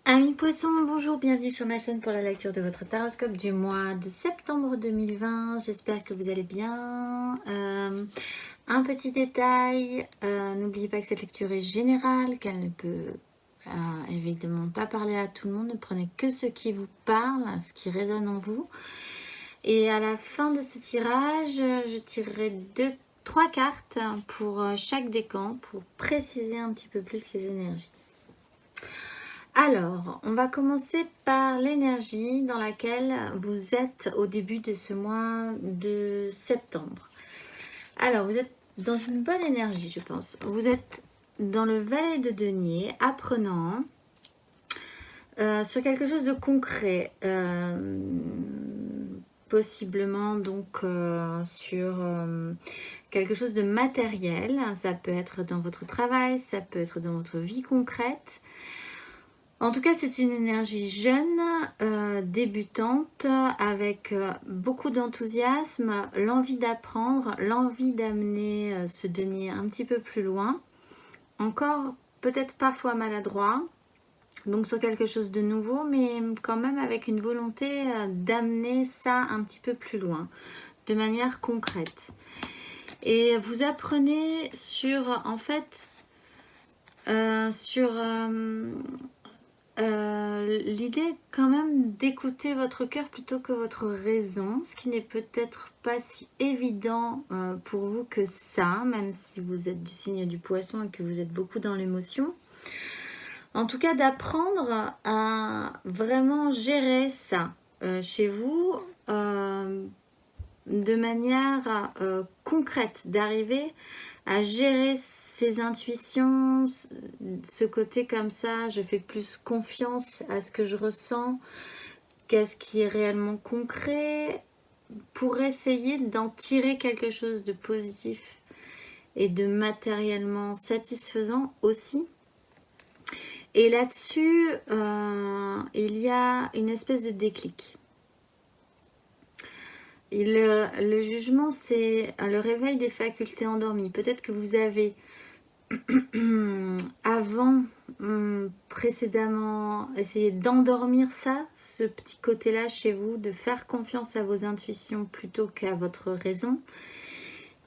Amis poissons, bonjour, bienvenue sur ma chaîne pour la lecture de votre taroscope du mois de septembre 2020. J'espère que vous allez bien. Un petit détail, n'oubliez pas que cette lecture est générale, qu'elle ne peut évidemment pas parler à tout le monde. Ne prenez que ce qui vous parle, ce qui résonne en vous. Et à la fin de ce tirage, je tirerai trois cartes pour chaque décan pour préciser un petit peu plus les énergies. Alors, on va commencer par l'énergie dans laquelle vous êtes au début de ce mois de septembre. Alors, vous êtes dans une bonne énergie, je pense. Vous êtes dans le valet de denier, apprenant sur quelque chose de concret. Possiblement donc sur quelque chose de matériel. Ça peut être dans votre travail, ça peut être dans votre vie concrète. En tout cas, c'est une énergie jeune, débutante, avec beaucoup d'enthousiasme, l'envie d'apprendre, l'envie d'amener ce denier un petit peu plus loin. Encore peut-être parfois maladroit, donc sur quelque chose de nouveau, mais quand même avec une volonté d'amener ça un petit peu plus loin, de manière concrète. Et vous apprenez sur, en fait, l'idée quand même d'écouter votre cœur plutôt que votre raison, ce qui n'est peut-être pas si évident pour vous que ça, même si vous êtes du signe du poisson et que vous êtes beaucoup dans l'émotion. En tout cas, d'apprendre à vraiment gérer ça chez vous de manière concrète, d'arriver à gérer ses intuitions, ce côté comme ça, je fais plus confiance à ce que je ressens, qu'est-ce qui est réellement concret, pour essayer d'en tirer quelque chose de positif et de matériellement satisfaisant aussi. Et là-dessus, il y a une espèce de déclic. Et le jugement, c'est le réveil des facultés endormies. Peut-être que vous avez avant, précédemment, essayé d'endormir ça, ce petit côté-là chez vous, de faire confiance à vos intuitions plutôt qu'à votre raison.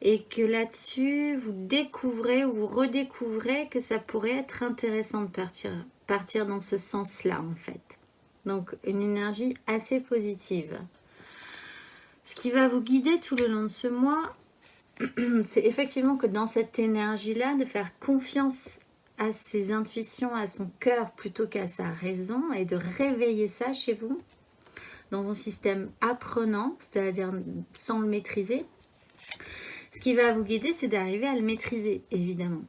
Et que là-dessus, vous découvrez ou vous redécouvrez que ça pourrait être intéressant de partir dans ce sens-là, en fait. Donc, une énergie assez positive. Ce qui va vous guider tout le long de ce mois, c'est effectivement que dans cette énergie-là, de faire confiance à ses intuitions, à son cœur plutôt qu'à sa raison, et de réveiller ça chez vous dans un système apprenant, c'est-à-dire sans le maîtriser. Ce qui va vous guider, c'est d'arriver à le maîtriser, évidemment.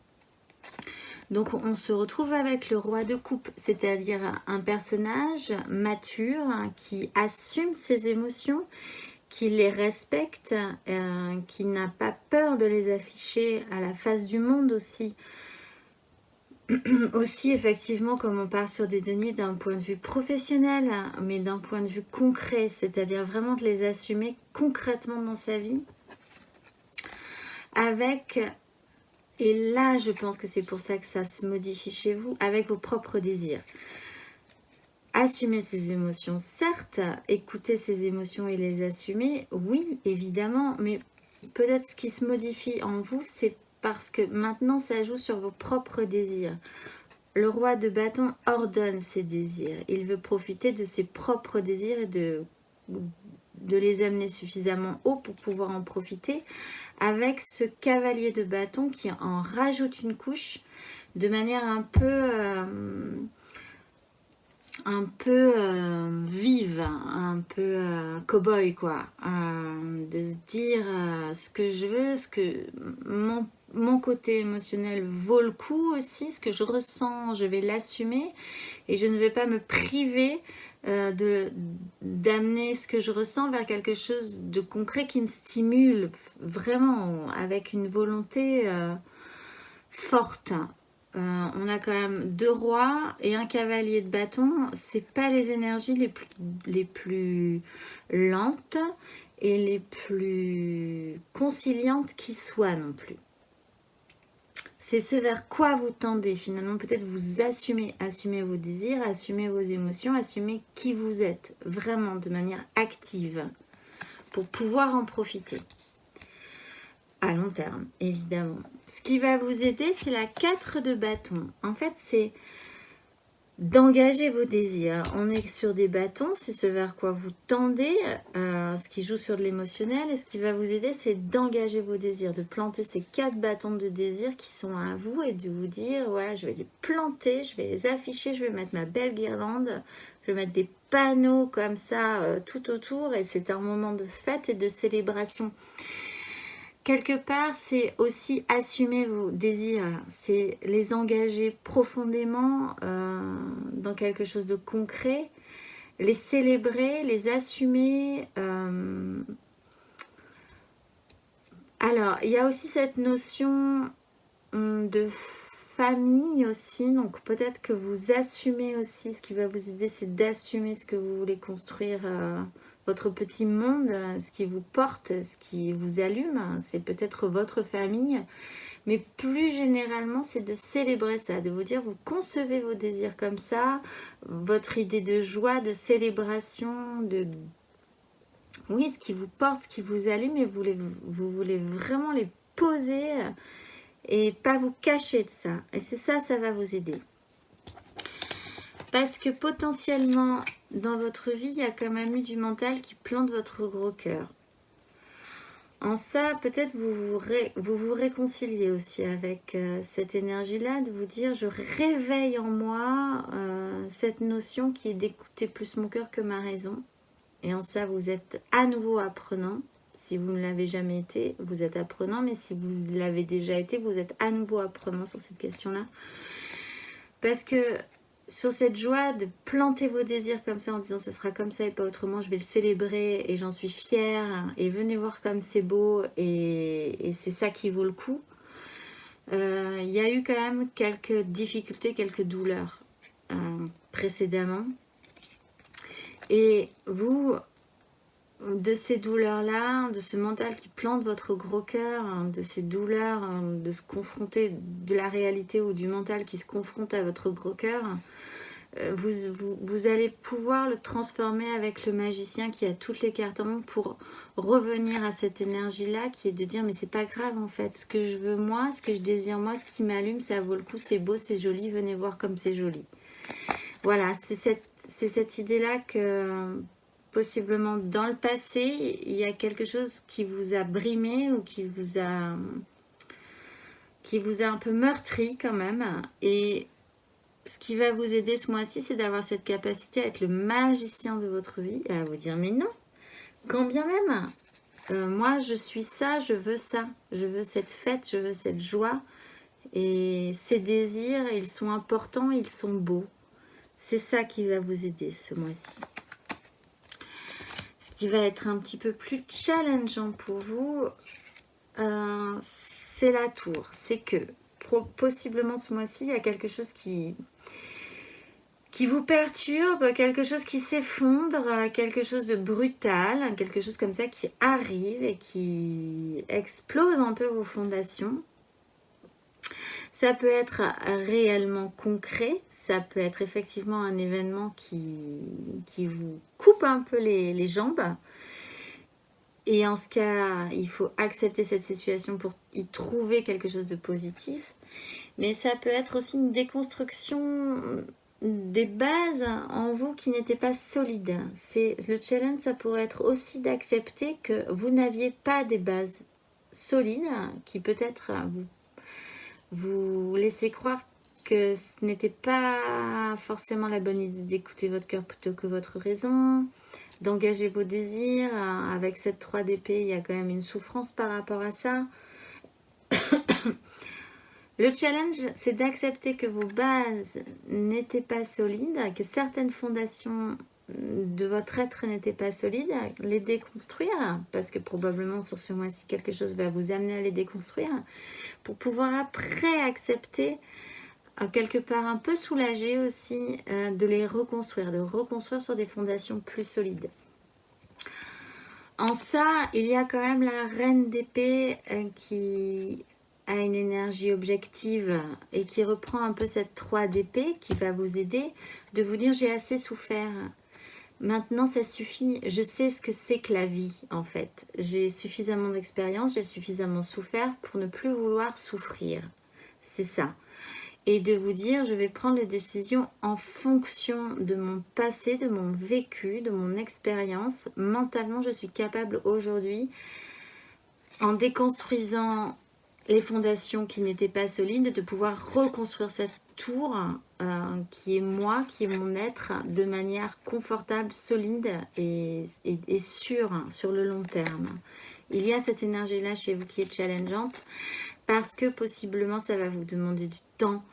Donc on se retrouve avec le roi de coupe, c'est-à-dire un personnage mature qui assume ses émotions, qui les respecte, qui n'a pas peur de les afficher à la face du monde aussi. Aussi, effectivement, comme on part sur des deniers d'un point de vue professionnel, mais d'un point de vue concret, c'est-à-dire vraiment de les assumer concrètement dans sa vie. Avec, et là je pense que c'est pour ça que ça se modifie chez vous, avec vos propres désirs. Assumer ses émotions, certes, écouter ses émotions et les assumer, oui, évidemment, mais peut-être ce qui se modifie en vous, c'est parce que maintenant ça joue sur vos propres désirs. Le roi de bâton ordonne ses désirs, il veut profiter de ses propres désirs et de les amener suffisamment haut pour pouvoir en profiter, avec ce cavalier de bâton qui en rajoute une couche de manière un peu vive, un peu cow-boy quoi, de se dire ce que je veux, ce que mon côté émotionnel vaut le coup aussi, ce que je ressens, je vais l'assumer et je ne vais pas me priver d'amener ce que je ressens vers quelque chose de concret qui me stimule vraiment avec une volonté forte. On a quand même 2 rois et un cavalier de bâton. C'est pas les énergies les plus lentes et les plus conciliantes qui soient non plus. C'est ce vers quoi vous tendez finalement. Peut-être vous assumez vos désirs, assumez vos émotions, assumez qui vous êtes, vraiment de manière active, pour pouvoir en profiter. À long terme, évidemment. Ce qui va vous aider, c'est la 4 de bâton. En fait, c'est d'engager vos désirs. On est sur des bâtons, c'est ce vers quoi vous tendez, ce qui joue sur de l'émotionnel. Et ce qui va vous aider, c'est d'engager vos désirs, de planter ces 4 bâtons de désir qui sont à vous et de vous dire, voilà, je vais les planter, je vais les afficher, je vais mettre ma belle guirlande, je vais mettre des panneaux comme ça tout autour et c'est un moment de fête et de célébration. Quelque part, c'est aussi assumer vos désirs, c'est les engager profondément dans quelque chose de concret, les célébrer, les assumer. Alors, il y a aussi cette notion de famille aussi, donc peut-être que vous assumez aussi, ce qui va vous aider, c'est d'assumer ce que vous voulez construire, votre petit monde, ce qui vous porte, ce qui vous allume, c'est peut-être votre famille, mais plus généralement, c'est de célébrer ça, de vous dire, vous concevez vos désirs comme ça, votre idée de joie, de célébration, de... Oui, ce qui vous porte, ce qui vous allume, et vous voulez vraiment les poser et pas vous cacher de ça. Et c'est ça, ça va vous aider. Parce que potentiellement, dans votre vie, il y a quand même eu du mental qui plante votre gros cœur. En ça, peut-être vous vous réconciliez aussi avec cette énergie-là, de vous dire, je réveille en moi cette notion qui est d'écouter plus mon cœur que ma raison. Et en ça, vous êtes à nouveau apprenant. Si vous ne l'avez jamais été, vous êtes apprenant. Mais si vous l'avez déjà été, vous êtes à nouveau apprenant sur cette question-là. Parce que sur cette joie de planter vos désirs comme ça en disant ce sera comme ça et pas autrement, je vais le célébrer et j'en suis fière et venez voir comme c'est beau et c'est ça qui vaut le coup. Il y a eu quand même quelques difficultés, quelques douleurs précédemment. Et vous, de ces douleurs-là, de ce mental qui plante votre gros cœur, de ces douleurs, de se confronter de la réalité ou du mental qui se confronte à votre gros cœur, vous allez pouvoir le transformer avec le magicien qui a toutes les cartes en main pour revenir à cette énergie-là qui est de dire mais c'est pas grave en fait, ce que je veux moi, ce que je désire moi, ce qui m'allume, ça vaut le coup, c'est beau, c'est joli, venez voir comme c'est joli. Voilà, c'est cette idée-là que possiblement dans le passé, il y a quelque chose qui vous a brimé ou qui vous a un peu meurtri quand même. Et ce qui va vous aider ce mois-ci, c'est d'avoir cette capacité à être le magicien de votre vie et à vous dire mais non, quand bien même, moi je suis ça, je veux cette fête, je veux cette joie. Et ces désirs, ils sont importants, ils sont beaux. C'est ça qui va vous aider ce mois-ci. Ce qui va être un petit peu plus challengeant pour vous, c'est la tour. C'est que possiblement ce mois-ci, il y a quelque chose qui vous perturbe, quelque chose qui s'effondre, quelque chose de brutal, quelque chose comme ça qui arrive et qui explose un peu vos fondations. Ça peut être réellement concret, ça peut être effectivement un événement qui vous coupe un peu les jambes. Et en ce cas, il faut accepter cette situation pour y trouver quelque chose de positif. Mais ça peut être aussi une déconstruction des bases en vous qui n'étaient pas solides. Le challenge, ça pourrait être aussi d'accepter que vous n'aviez pas des bases solides qui peut-être vous laissez croire que ce n'était pas forcément la bonne idée d'écouter votre cœur plutôt que votre raison, d'engager vos désirs. Avec cette 3 d'épée, il y a quand même une souffrance par rapport à ça. Le challenge, c'est d'accepter que vos bases n'étaient pas solides, que certaines fondations de votre être n'étaient pas solides, les déconstruire, parce que probablement sur ce mois-ci, quelque chose va vous amener à les déconstruire, pour pouvoir après accepter, quelque part un peu soulagé aussi, de les reconstruire, sur des fondations plus solides. En ça, il y a quand même la reine d'épée qui à une énergie objective et qui reprend un peu cette 3 d'épée qui va vous aider, de vous dire j'ai assez souffert. Maintenant, ça suffit. Je sais ce que c'est que la vie, en fait. J'ai suffisamment d'expérience, j'ai suffisamment souffert pour ne plus vouloir souffrir. C'est ça. Et de vous dire, je vais prendre les décisions en fonction de mon passé, de mon vécu, de mon expérience. Mentalement, je suis capable aujourd'hui, en déconstruisant les fondations qui n'étaient pas solides, de pouvoir reconstruire cette tour qui est moi, qui est mon être, de manière confortable, solide et sûre sur le long terme. Il y a cette énergie-là chez vous qui est challengeante parce que possiblement ça va vous demander du temps,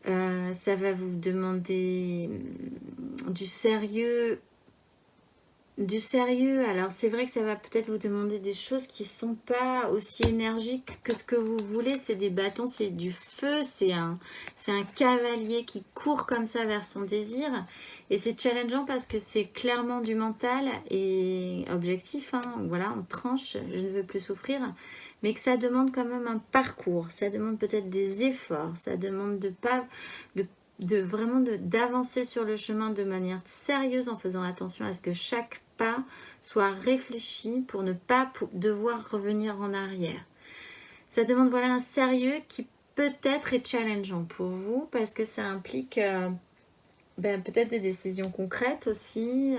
ça va vous demander du sérieux. Alors c'est vrai que ça va peut-être vous demander des choses qui ne sont pas aussi énergiques que ce que vous voulez. C'est des bâtons, c'est du feu, c'est un cavalier qui court comme ça vers son désir. Et c'est challengeant parce que c'est clairement du mental et objectif. Voilà, on tranche, je ne veux plus souffrir. Mais que ça demande quand même un parcours, ça demande peut-être des efforts, ça demande d'avancer sur le chemin de manière sérieuse en faisant attention à ce que chaque pas soit réfléchi pour ne pas devoir revenir en arrière. Ça demande un sérieux qui peut-être est challengeant pour vous parce que ça implique peut-être des décisions concrètes aussi,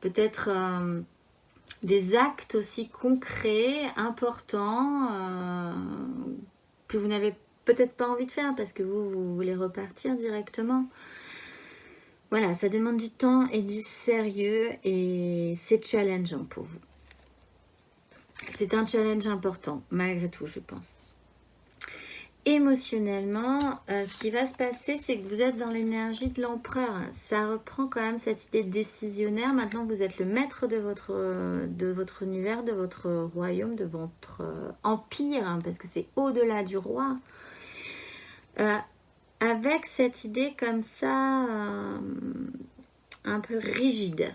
peut-être des actes aussi concrets, importants, que vous n'avez peut-être pas envie de faire parce que vous voulez repartir directement. Voilà, ça demande du temps et du sérieux et c'est challengeant pour vous. C'est un challenge important, malgré tout, je pense. Émotionnellement, ce qui va se passer, c'est que vous êtes dans l'énergie de l'empereur. Ça reprend quand même cette idée décisionnaire. Maintenant, vous êtes le maître de votre univers, de votre royaume, de votre empire, parce que c'est au-delà du roi. Avec cette idée comme ça, un peu rigide.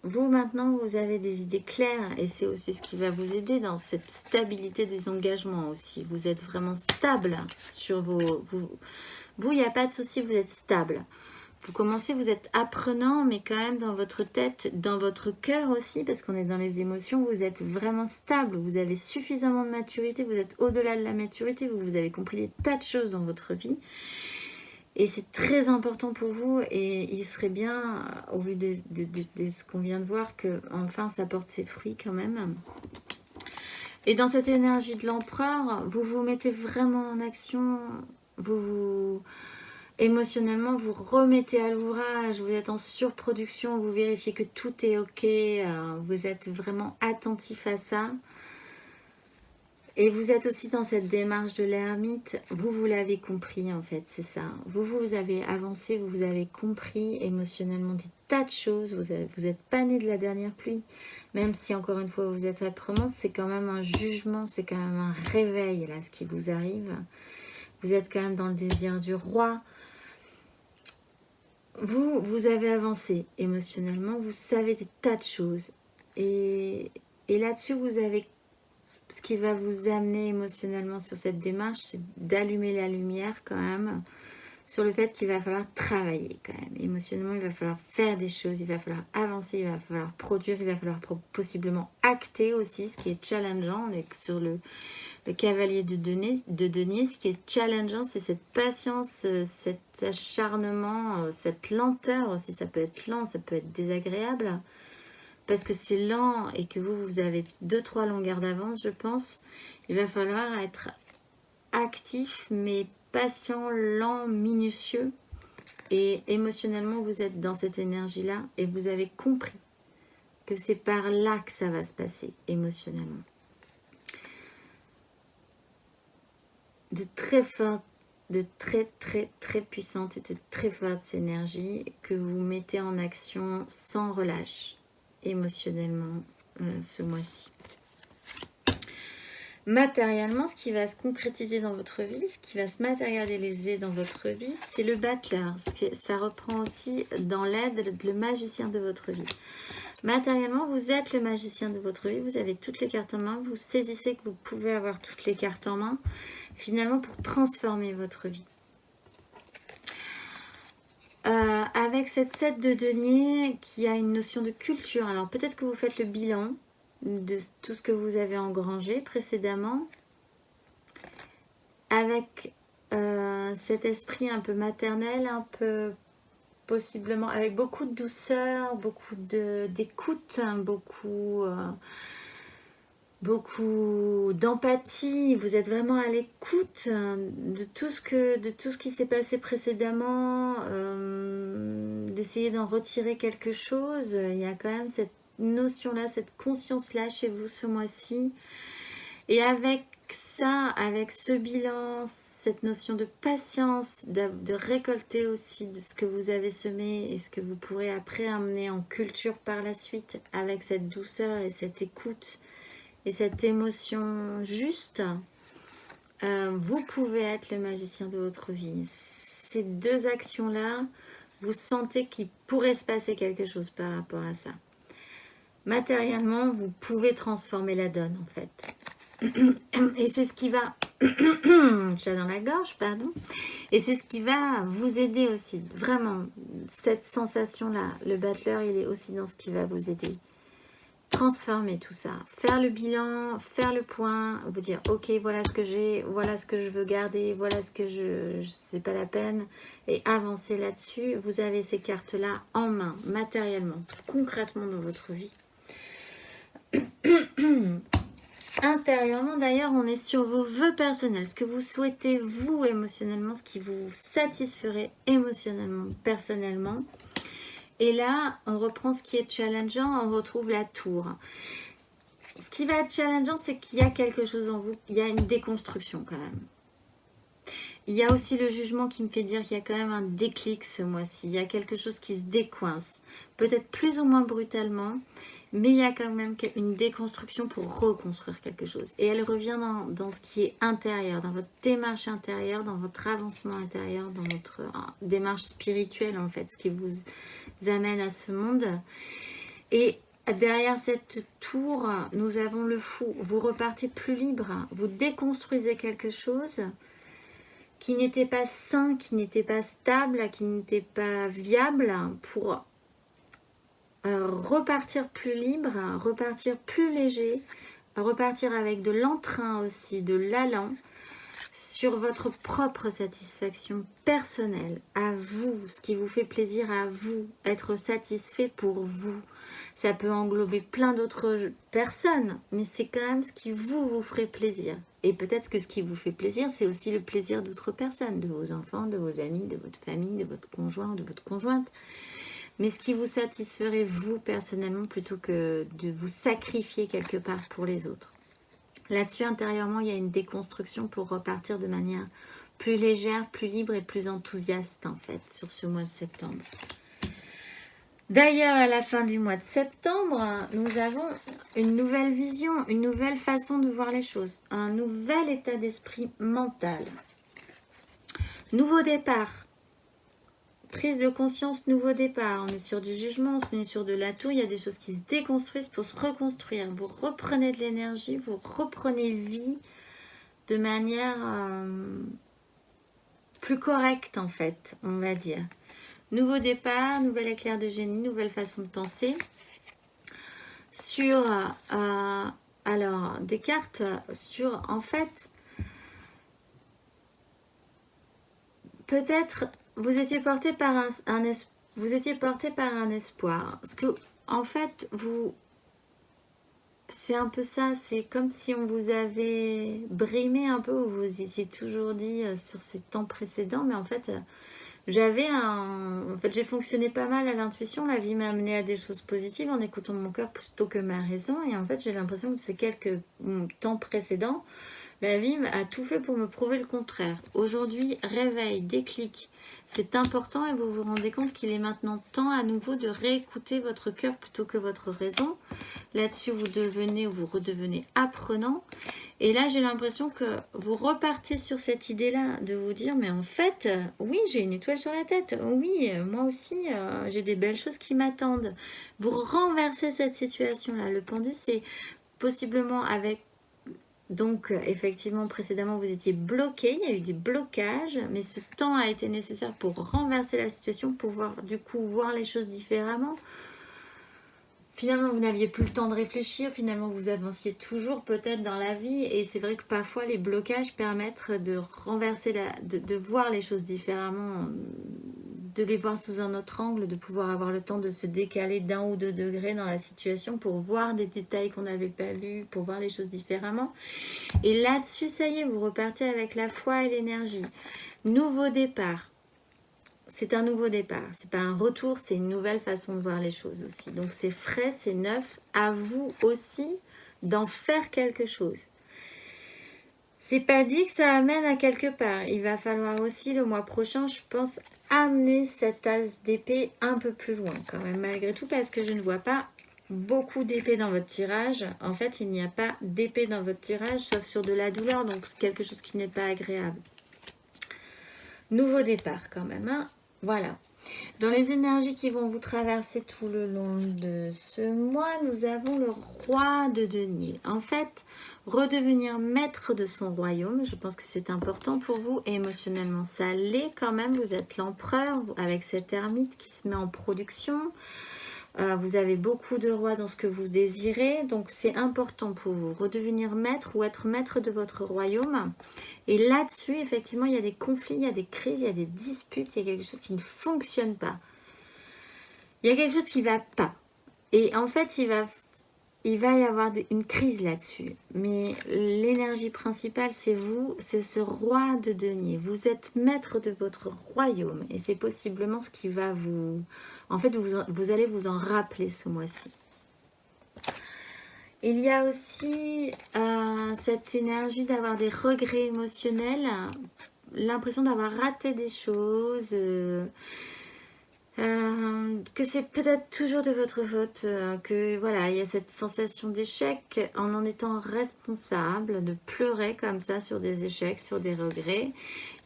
Vous, maintenant, vous avez des idées claires et c'est aussi ce qui va vous aider dans cette stabilité des engagements aussi. Vous êtes vraiment stable sur vos... Vous, il n'y a pas de souci, vous êtes stable. Vous commencez, vous êtes apprenant, mais quand même dans votre tête, dans votre cœur aussi, parce qu'on est dans les émotions, vous êtes vraiment stable. Vous avez suffisamment de maturité, vous êtes au-delà de la maturité, vous avez compris des tas de choses dans votre vie. Et c'est très important pour vous et il serait bien, au vu de ce qu'on vient de voir, que enfin ça porte ses fruits quand même. Et dans cette énergie de l'empereur, vous vous mettez vraiment en action, émotionnellement, vous remettez à l'ouvrage, vous êtes en surproduction, vous vérifiez que tout est ok, vous êtes vraiment attentif à ça. Et vous êtes aussi dans cette démarche de l'ermite, vous l'avez compris en fait, c'est ça. Vous avez avancé, vous avez compris émotionnellement des tas de choses, vous n'êtes pas né de la dernière pluie. Même si encore une fois vous êtes apprenante, c'est quand même un jugement, c'est quand même un réveil là, ce qui vous arrive. Vous êtes quand même dans le désir du roi. Vous avez avancé émotionnellement, vous savez des tas de choses. Et là-dessus, vous avez... Ce qui va vous amener émotionnellement sur cette démarche, c'est d'allumer la lumière quand même sur le fait qu'il va falloir travailler quand même. Émotionnellement, il va falloir faire des choses, il va falloir avancer, il va falloir produire, il va falloir possiblement acter aussi, ce qui est challengeant. On est sur le cavalier de denier. Ce qui est challengeant, c'est cette patience, cet acharnement, cette lenteur aussi. Ça peut être lent, ça peut être désagréable. Parce que c'est lent et que vous avez 2-3 longueurs d'avance, je pense. Il va falloir être actif, mais patient, lent, minutieux. Et émotionnellement, vous êtes dans cette énergie-là et vous avez compris que c'est par là que ça va se passer, émotionnellement. De très fortes, de très puissantes et de très fortes énergies que vous mettez en action sans relâche. Émotionnellement ce mois-ci. Matériellement, ce qui va se concrétiser dans votre vie, ce qui va se matérialiser dans votre vie, c'est le battleur. Ça reprend aussi dans l'aide le magicien de votre vie. Matériellement, vous êtes le magicien de votre vie, vous avez toutes les cartes en main, vous saisissez que vous pouvez avoir toutes les cartes en main, finalement pour transformer votre vie. Avec cette 7 de denier qui a une notion de culture, alors peut-être que vous faites le bilan de tout ce que vous avez engrangé précédemment, avec cet esprit un peu maternel, un peu possiblement avec beaucoup de douceur, beaucoup d'écoute, beaucoup d'empathie. Vous êtes vraiment à l'écoute de tout ce qui s'est passé précédemment, d'essayer d'en retirer quelque chose. Il y a quand même cette notion-là, cette conscience-là chez vous ce mois-ci. Et avec ça, avec ce bilan, cette notion de patience, de récolter aussi de ce que vous avez semé et ce que vous pourrez après amener en culture par la suite, avec cette douceur et cette écoute et cette émotion juste, vous pouvez être le magicien de votre vie. Ces deux actions-là, vous sentez qu'il pourrait se passer quelque chose par rapport à ça. Matériellement, vous pouvez transformer la donne en fait. Et c'est ce qui va... J'ai dans la gorge, pardon. Et c'est ce qui va vous aider aussi. Vraiment, cette sensation-là, le battleur, il est aussi dans ce qui va vous aider. Transformer tout ça. Faire le bilan, faire le point, vous dire, ok, voilà ce que j'ai, voilà ce que je veux garder, voilà ce que c'est pas la peine. Et avancer là-dessus. Vous avez ces cartes-là en main, matériellement, concrètement dans votre vie. Intérieurement, d'ailleurs, on est sur vos vœux personnels, ce que vous souhaitez vous émotionnellement, ce qui vous satisferait émotionnellement, personnellement. Et là, on reprend ce qui est challengeant, on retrouve la tour. Ce qui va être challengeant, c'est qu'il y a quelque chose en vous, il y a une déconstruction quand même. Il y a aussi le jugement qui me fait dire qu'il y a quand même un déclic ce mois-ci. Il y a quelque chose qui se décoince, peut-être plus ou moins brutalement, mais il y a quand même une déconstruction pour reconstruire quelque chose. Et elle revient dans ce qui est intérieur, dans votre démarche intérieure, dans votre avancement intérieur, dans votre démarche spirituelle en fait, ce qui vous amène à ce monde. Et derrière cette tour, nous avons le fou. Vous repartez plus libre, vous déconstruisez quelque chose qui n'était pas sain, qui n'était pas stable, qui n'était pas viable pour repartir plus libre, repartir plus léger, repartir avec de l'entrain aussi, de l'allant sur votre propre satisfaction personnelle, à vous, ce qui vous fait plaisir à vous, être satisfait pour vous. Ça peut englober plein d'autres personnes, mais c'est quand même ce qui vous ferait plaisir. Et peut-être que ce qui vous fait plaisir, c'est aussi le plaisir d'autres personnes, de vos enfants, de vos amis, de votre famille, de votre conjoint, de votre conjointe. Mais ce qui vous satisferait vous personnellement plutôt que de vous sacrifier quelque part pour les autres. Là-dessus, intérieurement, il y a une déconstruction pour repartir de manière plus légère, plus libre et plus enthousiaste en fait sur ce mois de septembre. D'ailleurs, à la fin du mois de septembre, nous avons une nouvelle vision, une nouvelle façon de voir les choses, un nouvel état d'esprit mental. Nouveau départ. Prise de conscience, nouveau départ. On est sur du jugement, on est sur de l'atout. Il y a des choses qui se déconstruisent pour se reconstruire. Vous reprenez de l'énergie, vous reprenez vie de manière plus correcte en fait, on va dire. Nouveau départ, nouvel éclair de génie, nouvelle façon de penser. Sur, alors, des cartes sur, en fait, peut-être... Vous étiez porté par vous étiez porté par un espoir. Parce que, en fait, c'est un peu ça. C'est comme si on vous avait brimé un peu. Vous étiez toujours dit sur ces temps précédents. Mais en fait, j'ai fonctionné pas mal à l'intuition. La vie m'a amené à des choses positives en écoutant mon cœur plutôt que ma raison. Et en fait, j'ai l'impression que ces quelques temps précédents, La vie a tout fait pour me prouver le contraire. Aujourd'hui, réveil, déclic. C'est important et vous vous rendez compte qu'il est maintenant temps à nouveau de réécouter votre cœur plutôt que votre raison. Là-dessus, vous devenez ou vous redevenez apprenant. Et là, j'ai l'impression que vous repartez sur cette idée-là, de vous dire, mais en fait, oui, j'ai une étoile sur la tête. Oui, moi aussi, j'ai des belles choses qui m'attendent. Vous renversez cette situation-là. Le pendu, c'est possiblement avec... Donc, effectivement, précédemment, vous étiez bloqué, il y a eu des blocages, mais ce temps a été nécessaire pour renverser la situation, pour pouvoir, du coup, voir les choses différemment. Finalement, vous n'aviez plus le temps de réfléchir, finalement, vous avanciez toujours peut-être dans la vie, et c'est vrai que parfois, les blocages permettent de renverser, de voir les choses différemment, de les voir sous un autre angle, de pouvoir avoir le temps de se décaler d'1 ou 2 degrés dans la situation pour voir des détails qu'on n'avait pas vus, pour voir les choses différemment. Et là-dessus, ça y est, vous repartez avec la foi et l'énergie. Nouveau départ. C'est un nouveau départ. C'est pas un retour, c'est une nouvelle façon de voir les choses aussi. Donc c'est frais, c'est neuf. À vous aussi d'en faire quelque chose. C'est pas dit que ça amène à quelque part. Il va falloir aussi le mois prochain, je pense, amener cette as d'épée un peu plus loin quand même, malgré tout, parce que je ne vois pas beaucoup d'épée dans votre tirage. En fait, il n'y a pas d'épée dans votre tirage, sauf sur de la douleur, donc c'est quelque chose qui n'est pas agréable. Nouveau départ quand même, hein. Voilà. Dans les énergies qui vont vous traverser tout le long de ce mois, nous avons le roi de denier. En fait, redevenir maître de son royaume, je pense que c'est important pour vous. Et émotionnellement, ça l'est quand même. Vous êtes l'empereur avec cette ermite qui se met en production. Vous avez beaucoup de rois dans ce que vous désirez. Donc, c'est important pour vous. Redevenir maître ou être maître de votre royaume. Et là-dessus, effectivement, il y a des conflits, il y a des crises, il y a des disputes, il y a quelque chose qui ne fonctionne pas. Il y a quelque chose qui ne va pas. Et en fait, il va y avoir une crise là-dessus. Mais l'énergie principale, c'est vous, c'est ce roi de denier. Vous êtes maître de votre royaume. Et c'est possiblement ce qui va vous... En fait, vous allez vous en rappeler ce mois-ci. Il y a aussi cette énergie d'avoir des regrets émotionnels, l'impression d'avoir raté des choses, que c'est peut-être toujours de votre faute, que voilà, il y a cette sensation d'échec en étant responsable, de pleurer comme ça sur des échecs, sur des regrets.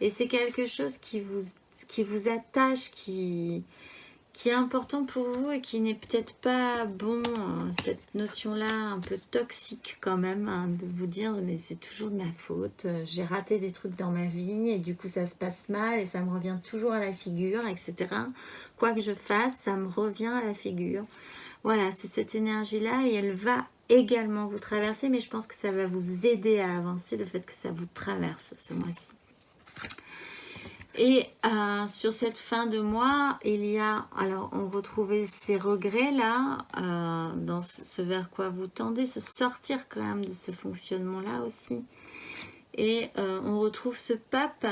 Et c'est quelque chose qui vous attache, qui est important pour vous et qui n'est peut-être pas bon, cette notion-là un peu toxique quand même, hein, de vous dire mais c'est toujours de ma faute, j'ai raté des trucs dans ma vie et du coup ça se passe mal et ça me revient toujours à la figure, etc. Quoi que je fasse, ça me revient à la figure. Voilà, c'est cette énergie-là et elle va également vous traverser, mais je pense que ça va vous aider à avancer, le fait que ça vous traverse ce mois-ci. Et sur cette fin de mois, il y a, alors on retrouvait ces regrets là, dans ce vers quoi vous tendez, se sortir quand même de ce fonctionnement là aussi. Et on retrouve ce pape.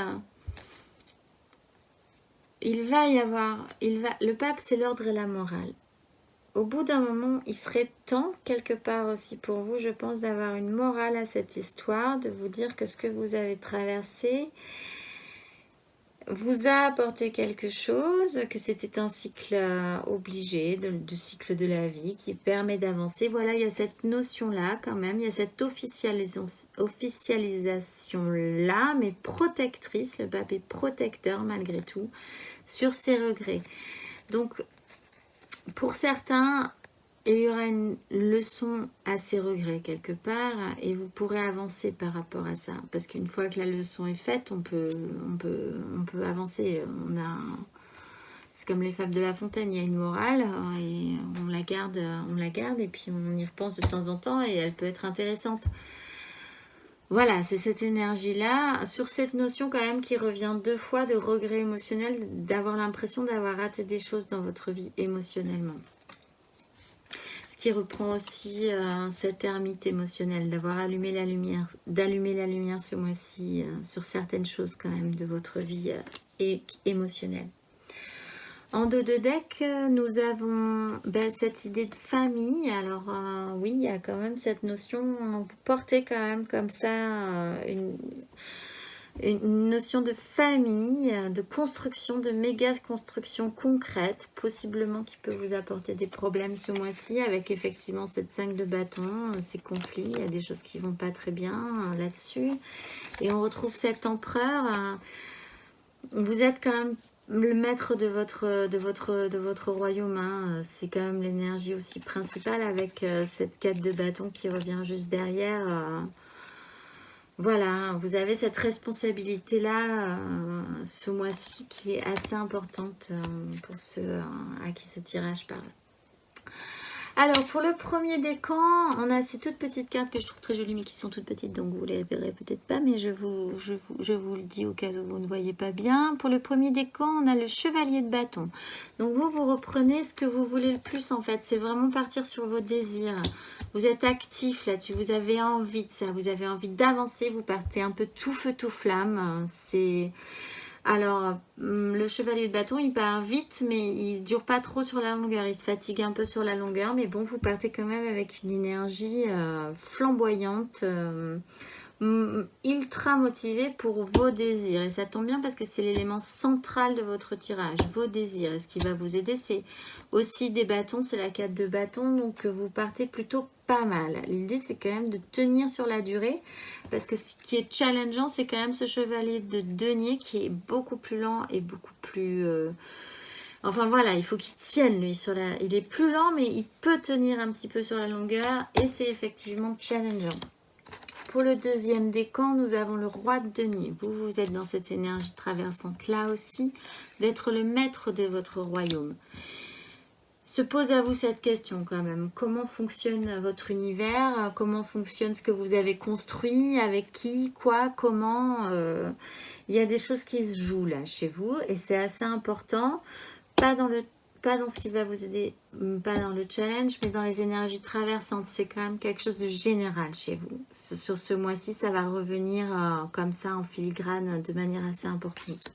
Le pape c'est l'ordre et la morale. Au bout d'un moment, il serait temps quelque part aussi pour vous, je pense, d'avoir une morale à cette histoire, de vous dire que ce que vous avez traversé vous a apporté quelque chose, que c'était un cycle obligé, de cycle de la vie qui permet d'avancer. Voilà, il y a cette notion-là quand même, il y a cette officialisation-là, mais protectrice, le pape est protecteur malgré tout, sur ses regrets. Donc, pour certains, il y aura une leçon à ces regrets quelque part et vous pourrez avancer par rapport à ça. Parce qu'une fois que la leçon est faite, on peut avancer. C'est comme les fables de La Fontaine, il y a une morale et on la garde et puis on y repense de temps en temps et elle peut être intéressante. Voilà, c'est cette énergie-là, sur cette notion quand même qui revient 2 fois de regret émotionnel, d'avoir l'impression d'avoir raté des choses dans votre vie émotionnellement. Qui reprend aussi cette ermite émotionnelle, d'avoir allumé la lumière, d'allumer la lumière ce mois-ci sur certaines choses quand même de votre vie émotionnelle. En dos de deck, nous avons cette idée de famille. Alors oui, il y a quand même cette notion, vous portez quand même comme ça une notion de famille, de construction, de méga construction concrète, possiblement qui peut vous apporter des problèmes ce mois-ci, avec effectivement cette 5 de bâton, ces conflits, il y a des choses qui vont pas très bien là-dessus. Et on retrouve cet empereur, vous êtes quand même le maître de votre royaume, hein. C'est quand même l'énergie aussi principale avec cette 4 de bâton qui revient juste derrière. Voilà, vous avez cette responsabilité-là ce mois-ci qui est assez importante pour ceux à qui ce tirage parle. Alors, pour le premier décan, on a ces toutes petites cartes que je trouve très jolies, mais qui sont toutes petites, donc vous les verrez peut-être pas, mais je vous le dis au cas où vous ne voyez pas bien. Pour le premier décan, on a le chevalier de bâton. Donc vous reprenez ce que vous voulez le plus, en fait. C'est vraiment partir sur vos désirs. Vous êtes actif là-dessus, vous avez envie de ça, vous avez envie d'avancer, vous partez un peu tout feu, tout flamme. C'est... Alors, le chevalier de bâton, il part vite, mais il dure pas trop sur la longueur. Il se fatigue un peu sur la longueur, mais bon, vous partez quand même avec une énergie flamboyante, ultra motivée pour vos désirs. Et ça tombe bien parce que c'est l'élément central de votre tirage, vos désirs. Et ce qui va vous aider, c'est aussi des bâtons, c'est la 4 de bâton, donc vous partez plutôt pas mal. L'idée, c'est quand même de tenir sur la durée, parce que ce qui est challengeant, c'est quand même ce chevalier de denier qui est beaucoup plus lent et beaucoup plus... Enfin voilà, il faut qu'il tienne lui sur la... Il est plus lent, mais il peut tenir un petit peu sur la longueur, et c'est effectivement challengeant. Pour le deuxième décan, nous avons le roi de denier. Vous êtes dans cette énergie traversante là aussi, d'être le maître de votre royaume. Se pose à vous cette question quand même. Comment fonctionne votre univers? Comment fonctionne ce que vous avez construit? Avec qui? Quoi? Comment? Il y a des choses qui se jouent là chez vous et c'est assez important. Pas dans ce qui va vous aider, pas dans le challenge, mais dans les énergies traversantes. C'est quand même quelque chose de général chez vous. Sur ce mois-ci, ça va revenir comme ça en filigrane de manière assez importante.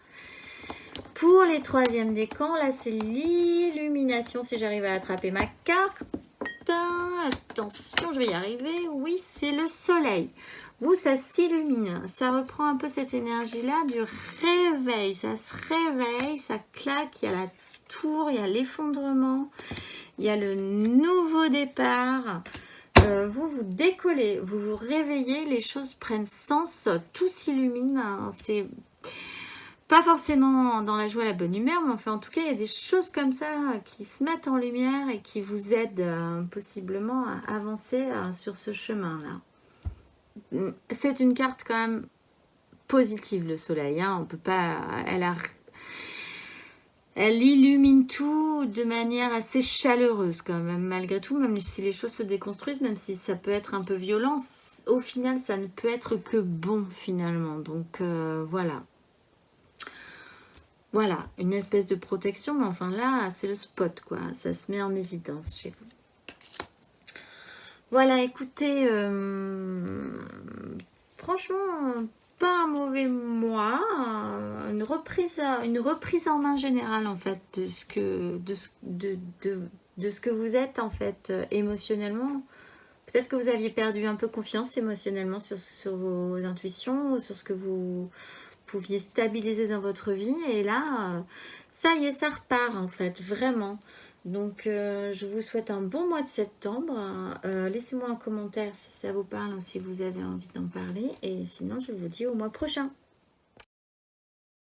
Pour les troisièmes décans, là c'est l'illumination, si j'arrive à attraper ma carte. Attention, je vais y arriver. Oui, c'est le soleil. Vous, ça s'illumine. Ça reprend un peu cette énergie-là du réveil. Ça se réveille, ça claque. Il y a la tour, il y a l'effondrement. Il y a le nouveau départ. Vous vous décollez, vous vous réveillez, les choses prennent sens, tout s'illumine. C'est... pas forcément dans la joie et la bonne humeur, mais enfin en tout cas il y a des choses comme ça qui se mettent en lumière et qui vous aident possiblement à avancer sur ce chemin-là. C'est une carte quand même positive, le soleil, hein. On peut pas, elle illumine tout de manière assez chaleureuse quand même, malgré tout, même si les choses se déconstruisent, même si ça peut être un peu violent, au final ça ne peut être que bon finalement, donc voilà. Voilà, une espèce de protection, mais enfin là, c'est le spot, quoi. Ça se met en évidence chez vous. Voilà, écoutez, franchement, pas un mauvais mois. Une reprise en main générale, en fait, de ce que vous êtes, en fait, émotionnellement. Peut-être que vous aviez perdu un peu confiance émotionnellement sur vos intuitions, sur ce que vous pouviez stabiliser dans votre vie. Et là, ça y est, ça repart en fait, vraiment. Donc, je vous souhaite un bon mois de septembre. Laissez-moi un commentaire si ça vous parle ou si vous avez envie d'en parler. Et sinon, je vous dis au mois prochain.